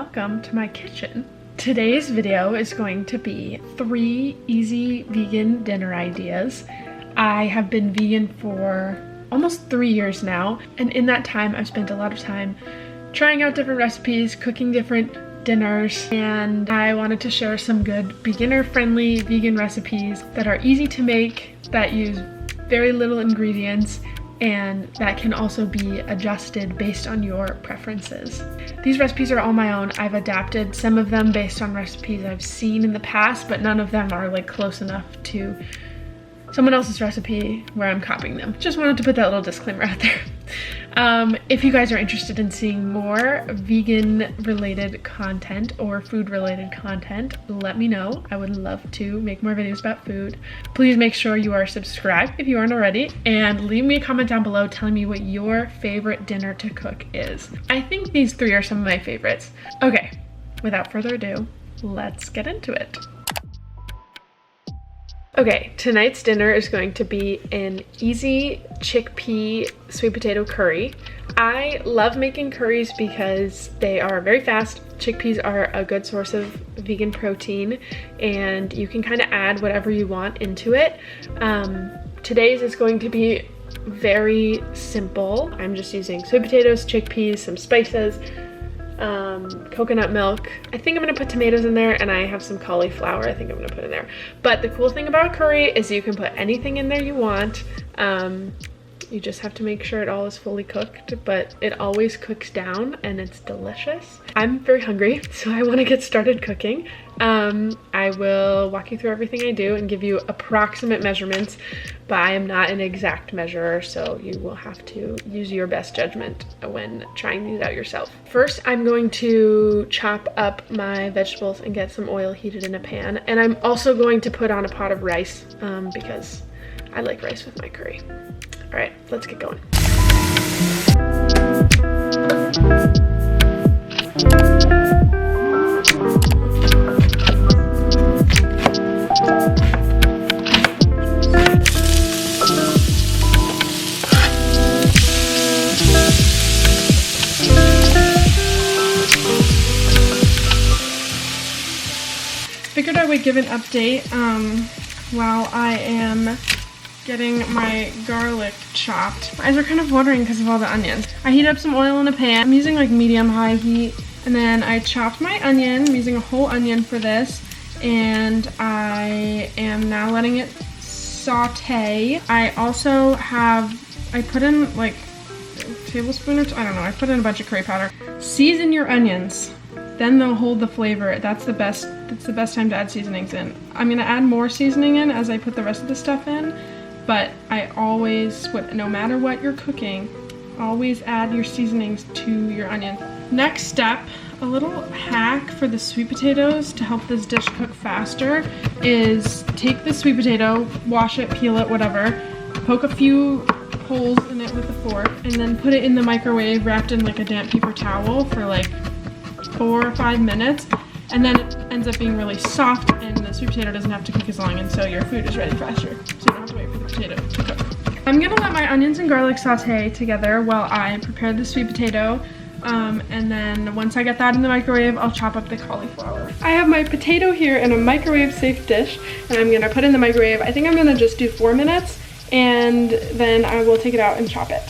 welcome to my kitchen. Today's video is going to be 3 easy vegan dinner ideas. I have been vegan for almost 3 years now, and in that time I've spent a lot of time trying out different recipes, cooking different dinners, and I wanted to share some good beginner-friendly vegan recipes that are easy to make, that use very little ingredients, and that can also be adjusted based on your preferences. These recipes are all my own. I've adapted some of them based on recipes I've seen in the past, but none of them are like close enough to someone else's recipe where I'm copying them. Just wanted to put that little disclaimer out there. If you guys are interested in seeing more vegan related content or food related content, let me know. I would love to make more videos about food. Please make sure you are subscribed if you aren't already, and leave me a comment down below telling me what your favorite dinner to cook is. I think these 3 are some of my favorites. Okay, without further ado, let's get into it. Okay, tonight's dinner is going to be an easy chickpea sweet potato curry. I love making curries because they are very fast. Chickpeas are a good source of vegan protein, and you can kind of add whatever you want into it. Today's is going to be very simple. I'm just using sweet potatoes, chickpeas, some spices, coconut milk. I think I'm gonna put tomatoes in there, and I have some cauliflower I think I'm gonna put in there. But the cool thing about curry is you can put anything in there you want. You just have to make sure it all is fully cooked, but it always cooks down and it's delicious. I'm very hungry, so I want to get started cooking. I will walk you through everything I do and give you approximate measurements, but I am not an exact measurer, so you will have to use your best judgment when trying these out yourself. First, I'm going to chop up my vegetables and get some oil heated in a pan, and I'm also going to put on a pot of rice because I like rice with my curry. All right, let's get going. Figured I would give an update while I am getting my garlic chopped. My eyes are kind of watering because of all the onions. I heated up some oil in a pan. I'm using like medium-high heat, and then I chopped my onion. I'm using a whole onion for this, and I am now letting it saute. I also I put in like a tablespoon or two, I don't know, I put in a bunch of curry powder. Season your onions, then they'll hold the flavor. That's the best time to add seasonings in. I'm gonna add more seasoning in as I put the rest of the stuff in, but I always, no matter what you're cooking, always add your seasonings to your onions. Next step, a little hack for the sweet potatoes to help this dish cook faster is take the sweet potato, wash it, peel it, whatever, poke a few holes in it with a fork, and then put it in the microwave wrapped in like a damp paper towel for like 4 or 5 minutes, and then it ends up being really soft and the sweet potato doesn't have to cook as long, and so your food is ready faster, so you don't have to wait for the potato to cook. I'm gonna let my onions and garlic saute together while I prepare the sweet potato, and then once I get that in the microwave, I'll chop up the cauliflower. I have my potato here in a microwave safe dish, and I'm gonna put it in the microwave. I think I'm gonna just do 4 minutes, and then I will take it out and chop it.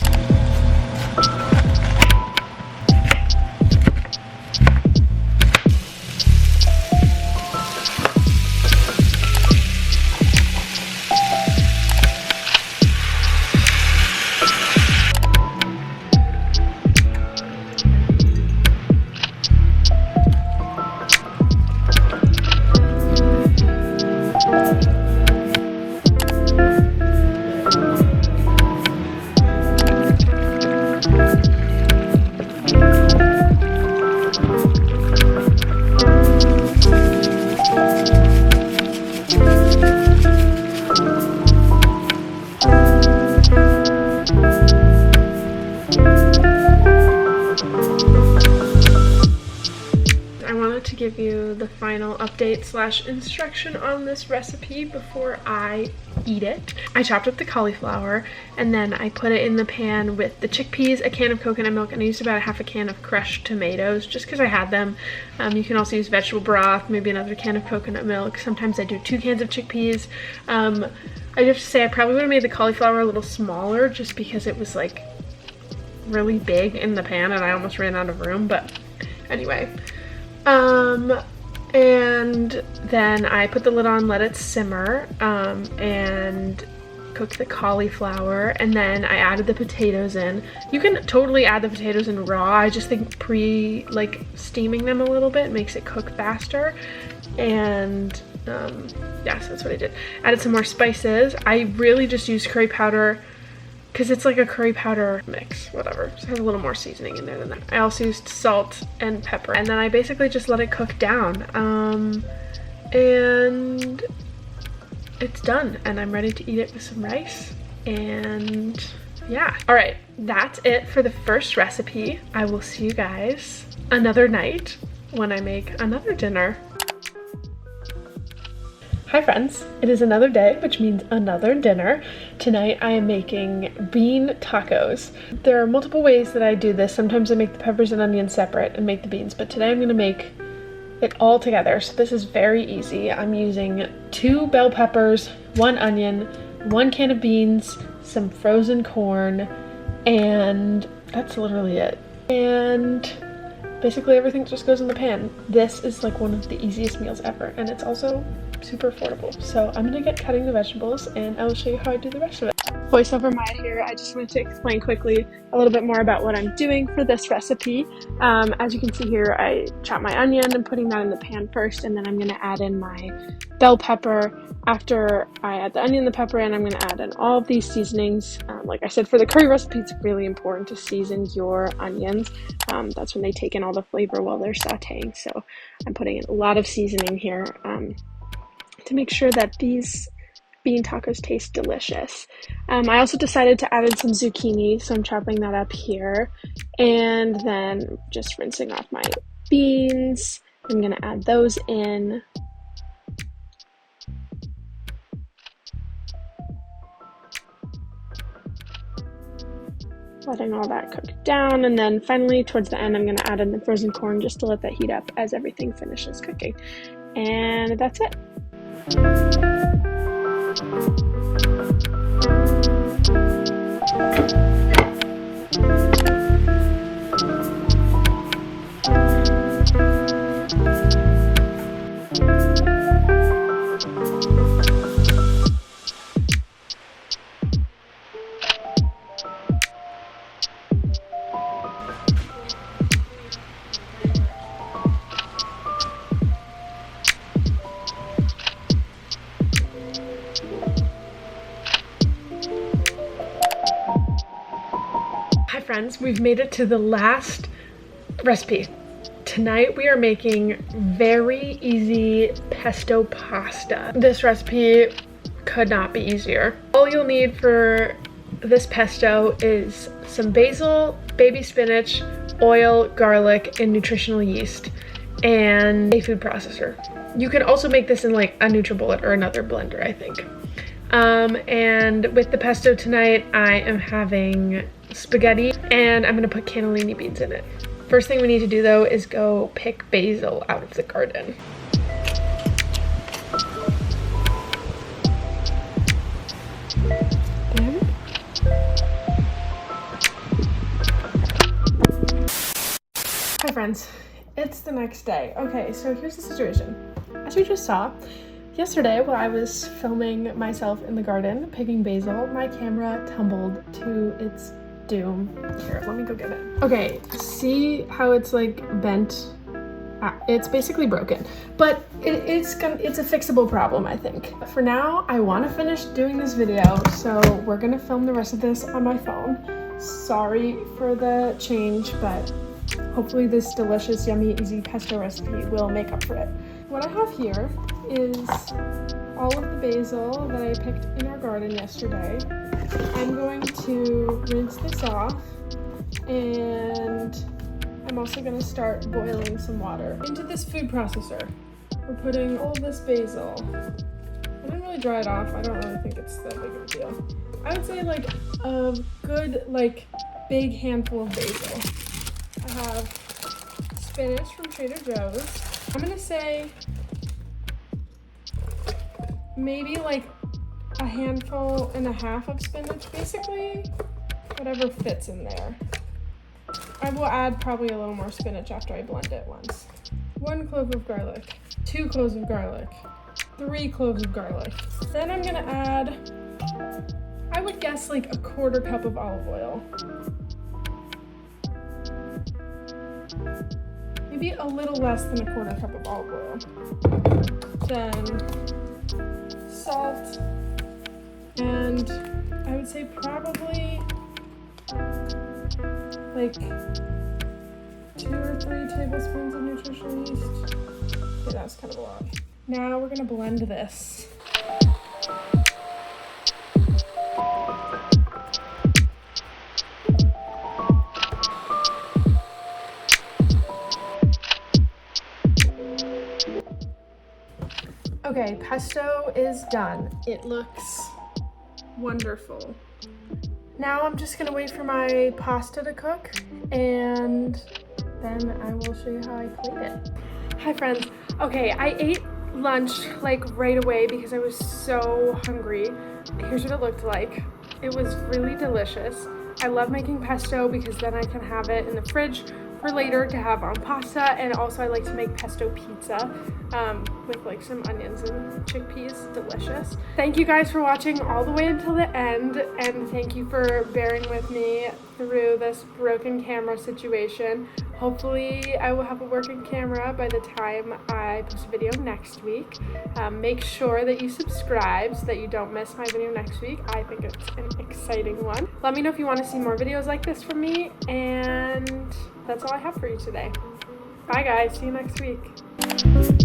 To give you the final update / instruction on this recipe before I eat it. I chopped up the cauliflower and then I put it in the pan with the chickpeas, a can of coconut milk, and I used about half a can of crushed tomatoes just because I had them. You can also use vegetable broth, maybe another can of coconut milk. Sometimes I do 2 cans of chickpeas. I have to say I probably would have made the cauliflower a little smaller just because it was like really big in the pan and I almost ran out of room, but anyway. And then I put the lid on, let it simmer, and cooked the cauliflower, and then I added the potatoes in. You can totally add the potatoes in raw. I just think steaming them a little bit makes it cook faster. And yes, that's what I did. Added some more spices. I really just used curry powder because it's like a curry powder mix, whatever. Just has a little more seasoning in there than that. I also used salt and pepper, and then I basically just let it cook down. And it's done, and I'm ready to eat it with some rice, and yeah. All right, that's it for the first recipe. I will see you guys another night when I make another dinner. Hi friends, it is another day, which means another dinner. Tonight I am making bean tacos. There are multiple ways that I do this. Sometimes I make the peppers and onions separate and make the beans, but today I'm gonna make it all together. So this is very easy. I'm using 2 bell peppers, 1 onion, 1 can of beans, some frozen corn, and that's literally it. And basically everything just goes in the pan. This is like one of the easiest meals ever, and it's also super affordable. So I'm gonna get cutting the vegetables and I will show you how I do the rest of it. Voiceover Maya here. I just wanted to explain quickly a little bit more about what I'm doing for this recipe. As you can see here, I chop my onion and putting that in the pan first, and then I'm gonna add in my bell pepper. After I add the onion and the pepper in, I'm gonna add in all of these seasonings. Like I said, for the curry recipe, it's really important to season your onions. That's when they take in all the flavor while they're sauteing. So I'm putting in a lot of seasoning here to make sure that these bean tacos taste delicious. I also decided to add in some zucchini, so I'm chopping that up here. And then just rinsing off my beans. I'm gonna add those in. Letting all that cook down, and then finally towards the end I'm gonna add in the frozen corn just to let that heat up as everything finishes cooking. And that's it. Hi friends, we've made it to the last recipe. Tonight we are making very easy pesto pasta. This recipe could not be easier. All you'll need for this pesto is some basil, baby spinach, oil, garlic, and nutritional yeast, and a food processor. You can also make this in like a NutriBullet or another blender, I think. And with the pesto tonight, I am having spaghetti, and I'm gonna put cannellini beans in it. First thing we need to do though is go pick basil out of the garden. Hi friends, it's the next day. Okay, so here's the situation. As you just saw, yesterday while I was filming myself in the garden picking basil, my camera tumbled to its doom. Here, let me go get it. Okay, see how it's like bent? It's basically broken, but it's a fixable problem, I think. For now, I want to finish doing this video, so we're gonna film the rest of this on my phone. Sorry for the change, but hopefully this delicious, yummy, easy pesto recipe will make up for it. What I have here is all of the basil that I picked in our garden yesterday. I'm going to rinse this off, and I'm also going to start boiling some water. Into this food processor, we're putting all of this basil. I don't really really dry it off. I don't really think it's that big of a deal. I would say like a good, like, big handful of basil. I have spinach from Trader Joe's. I'm gonna say maybe like a handful and a half of spinach, basically whatever fits in there. I will add probably a little more spinach after I blend it once. 1 clove of garlic, 2 cloves of garlic, 3 cloves of garlic. Then I'm gonna add, I would guess like a 1/4 cup of olive oil. Maybe a little less than a 1/4 cup of olive oil. Then salt, and I would say probably like 2 or 3 tablespoons of nutritional yeast. Okay, that's kind of a lot. Now we're gonna blend this. Okay, pesto is done. It looks wonderful. Now I'm just gonna wait for my pasta to cook, and then I will show you how I plate it. Hi friends. Okay, I ate lunch like right away because I was so hungry. Here's what it looked like. It was really delicious. I love making pesto because then I can have it in the fridge for later to have on pasta, and also I like to make pesto pizza with like some onions and chickpeas. Delicious. Thank you guys for watching all the way until the end, and thank you for bearing with me through this broken camera situation. Hopefully I will have a working camera by the time I post a video next week. Make sure that you subscribe so that you don't miss my video next week. I think it's an exciting one. Let me know if you want to see more videos like this from me, and that's all I have for you today. Bye guys, see you next week.